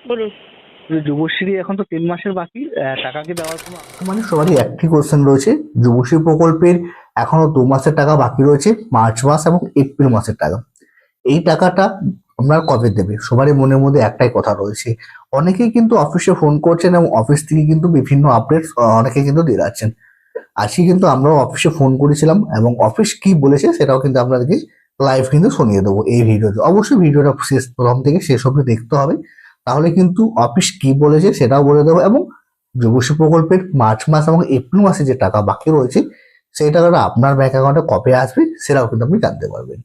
বলুন। যুবশ্রী এখন তো 3 মাসের বাকি, টাকা কি দেওয়ার কোনো মানে সবারই একটি কোশ্চেন রয়েছে। যুবশ্রী প্রকল্পের এখনো 2 মাসের টাকা বাকি রয়েছে, মার্চ মাস এবং এপ্রিল মাসের টাকা। এই টাকাটা আপনার কবে দেবে? সবারই মনের মধ্যে একটাই কথা রয়েছে। অনেকেই কিন্তু অফিসে ফোন করছেন এবং অফিস থেকে কিন্তু বিভিন্ন আপডেট অনেকে কিন্তু দিয়ে যাচ্ছেন। আজকে কিন্তু আমরাও অফিসে ফোন করেছিলাম এবং অফিস কি বলেছে সেটাও কিন্তু আপনাদেরকে লাইভ কিন্তু শুনিয়ে দেবো এই ভিডিওতে। অবশ্যই ভিডিওটা শেষ প্রথম থেকে শেষ অবধি দেখতে হবে, তাহলে কিন্তু অফিস কি বলেছে সেটাও বলে দেবো এবং যুবশ্রী প্রকল্পের মার্চ মাস এবং এপ্রিল মাসে যে টাকা বাকি রয়েছে সেই টাকাটা আপনার ব্যাংক অ্যাকাউন্টে কবে আসবে সেটাও কিন্তু আপনি জানতে পারবেন।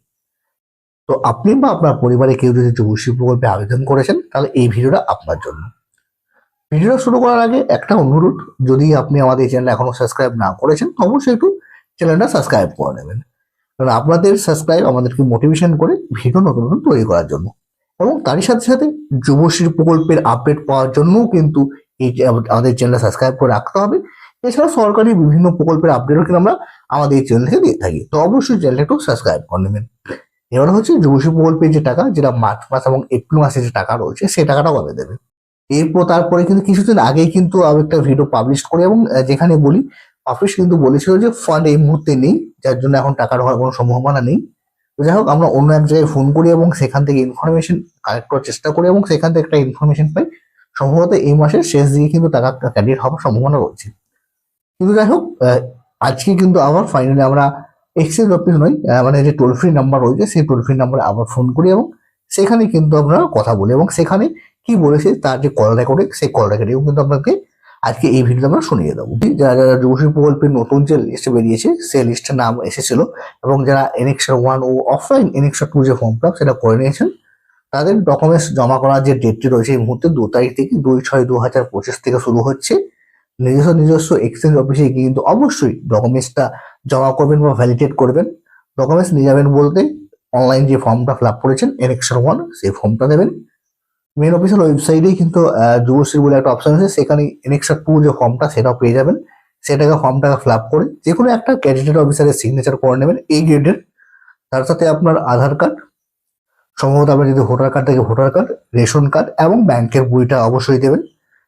তো আপনি বা আপনার পরিবারে কেউ যদি যুবশ্রী প্রকল্পে আবেদন করেছেন তাহলে এই ভিডিওটা আপনার জন্য। ভিডিওটা শুরু করার আগে একটা অনুরোধ, যদি আপনি আমাদের এই চ্যানেল এখনো সাবস্ক্রাইব না করেছেন তো অবশ্যই একটু চ্যানেলটা সাবস্ক্রাইব করে নেবেন, কারণ আপনাদের সাবস্ক্রাইব আমাদেরকে মোটিভেশন করে ভিডিও নতুন নতুন তৈরি করার জন্য। এবং তারই সাথে সাথে যুবশ্রী প্রকল্পের আপডেট পাওয়ার জন্যও কিন্তু এই আমাদের চ্যানেলটা সাবস্ক্রাইব করে রাখতে হবে। এছাড়া সরকারি বিভিন্ন প্রকল্পের আপডেটও কিন্তু আমরা আমাদের এই চ্যানেল থেকে দিয়ে থাকি, তো অবশ্যই চ্যানেলটা একটু সাবস্ক্রাইব করে নেবেন। এবার হচ্ছে যুবশ্রী প্রকল্পের যে টাকা, যেটা মার্চ মাস এবং এপ্রিল মাসে যে টাকা রয়েছে সেই টাকাটা কবে দেবে। এরপর তারপরে কিন্তু কিছুদিন আগেই কিন্তু আমি একটা ভিডিও পাবলিশ করি এবং যেখানে বলি অফিস কিন্তু বলেছিল যে ফান্ড এই মুহূর্তে নেই, যার জন্য এখন টাকার হওয়ার কোনো সম্ভাবনা নেই। তো যাই হোক, আমরা অন্য এক জায়গায় ফোন করি এবং সেখান থেকে ইনফরমেশন কালেক্ট করার চেষ্টা করি এবং সেখান থেকে একটা ইনফরমেশন পাই সম্ভবত এই মাসের শেষ দিকে কিন্তু টাকা ক্রেডিট হওয়ার সম্ভাবনা রয়েছে। কিন্তু যাই হোক, আজকে কিন্তু আবার ফাইনালি আমরা এক্সচেঞ্জ অফিস নয়, মানে যে টোল ফ্রি নাম্বার রয়েছে সেই টোল ফ্রি নাম্বারে আবার ফোন করি এবং সেখানে কিন্তু আমরা কথা বলি এবং সেখানে কি বলেছে তার যে কল রেকর্ডিং সেই কল রেকর্ডিং কিন্তু আপনাকে আজকে এই ভিডিওতে আমরা শুনিয়ে দেবো। যারা যারা যুবশ্রী প্রকল্পের নতুন যে লিস্ট বেরিয়েছে সেই লিস্টের নাম এসেছিল এবং যারা এনেক্সার 1 ও অফলাইন এনেক্সার 2 যে ফর্ম ফিল আপ সেটা করে নিয়েছেন, তাদের ডকুমেন্টস জমা করার যে ডেটটি রয়েছে এই মুহূর্তে 2 তারিখ থেকে 2/6/2025 থেকে শুরু হচ্ছে। নিজস্ব নিজস্ব এক্সচেঞ্জ অফিসে গিয়ে কিন্তু অবশ্যই ডকুমেন্টসটা জমা করবেন বা ভ্যালিডেট করবেন। ডকুমেন্টস নিয়ে যাবেন বলতে অনলাইন যে ফর্মটা ফিল আপ করেছেন এনেক্সার 1 সেই ফর্মটা দেবেন। মেন অফিসের ওয়েবসাইটেই কিন্তু যুবশ্রী বলে একটা অপশন আছে, সেখানে এনেক্সার 2 যে ফর্মটা সেটাও পেয়ে যাবেন। সেটাকে ফর্মটাকে ফিল আপ করে যে কোনো একটা ক্যান্ডিডেট অফিসারের সিগনেচার করে নেবেন এই গ্রেডের। তার সাথে আপনার আধার কার্ড, সম্ভবত আপনার যদি ভোটার কার্ড থাকে ভোটার কার্ড, রেশন কার্ড এবং ব্যাংকের বইটা অবশ্যই দেবেন।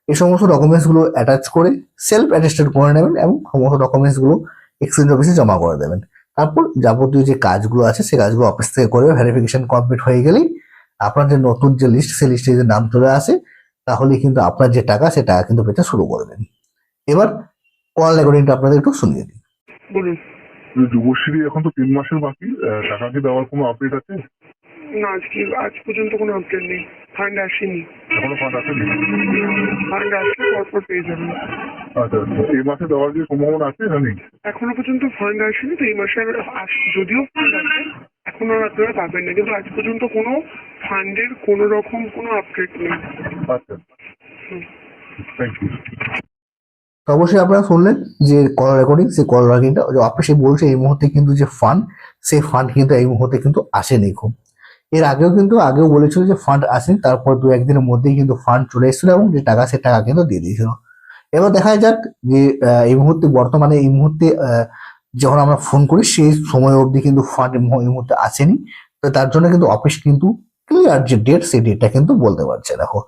এই সমস্ত ডকুমেন্টস গুলো অ্যাটাচ করে সেলফ অ্যাটেস্টেড করে নেবেন এবং সমস্ত ডকুমেন্টস গুলো এক্সচেঞ্জ অফিসে জমা করে দেবেন। তারপর যাবতীয় যে কাজগুলো আছে সেই কাজগুলো অফিস থেকে করে ভেরিফিকেশন কমপ্লিট হয়ে গেলেই আপনার যে নতুন যে লিস্ট সেই লিস্টে যদি নাম চলে আসে তাহলে কিন্তু আপনার যে টাকা সে টাকা কিন্তু পেতে শুরু করবেন। এবার কল রেকর্ডিংটা আপনাদের একটু শুনিয়ে দিই। বলুন। যুবশ্রী এখন তো 3 মাসের বাকি, টাকা কি দেওয়ার কোনো আপডেট আছে? না, আজ পর্যন্ত কোনো আপডেট নেই। ফান্ড আসেনি। এখনো ফান্ড আসেনি? ফান্ড আসলে পরপর পেয়ে যাবেন। আচ্ছা আচ্ছা, এই মাসে দেওয়ার কি সম্ভাবনা আছে না নেই? এখনো পর্যন্ত ফান্ড আসেনি, তো এই মাসে যদিও ফান্ড আসে এখন আর আপনারা পাবেন না, কিন্তু আজ পর্যন্ত কোনো ফান্ডের কোনো রকম কোনো আপডেট নেই। আচ্ছা, থ্যাংক ইউ। তো অবশ্যই আপনারা শুনলেন যে কল রেকর্ডিং, সেই কল রেকর্ডিংটা অফিসে বলছে এই মুহূর্তে কিন্তু যে ফান্ড সেই ফান্ড কিন্তু এই মুহূর্তে কিন্তু আসেনি। খুব এর আগেও বলেছিল যে ফান্ড আসেনি, তারপর 2-1 দিনের মধ্যেই কিন্তু ফান্ড চলে এসেছিল এবং যে টাকা সে টাকা কিন্তু দিয়ে দিয়েছিল। এবার দেখা যাক যে এই মুহূর্তে বর্তমানে এই মুহূর্তে যখন আমরা ফোন করি সেই সময় অবধি কিন্তু ফান্ড এই মুহূর্তে আসেনি। তো তার জন্য কিন্তু অফিস কিন্তু ক্লিয়ার যে ডেট সেই ডেটটা কিন্তু বলতে পারছে। দেখো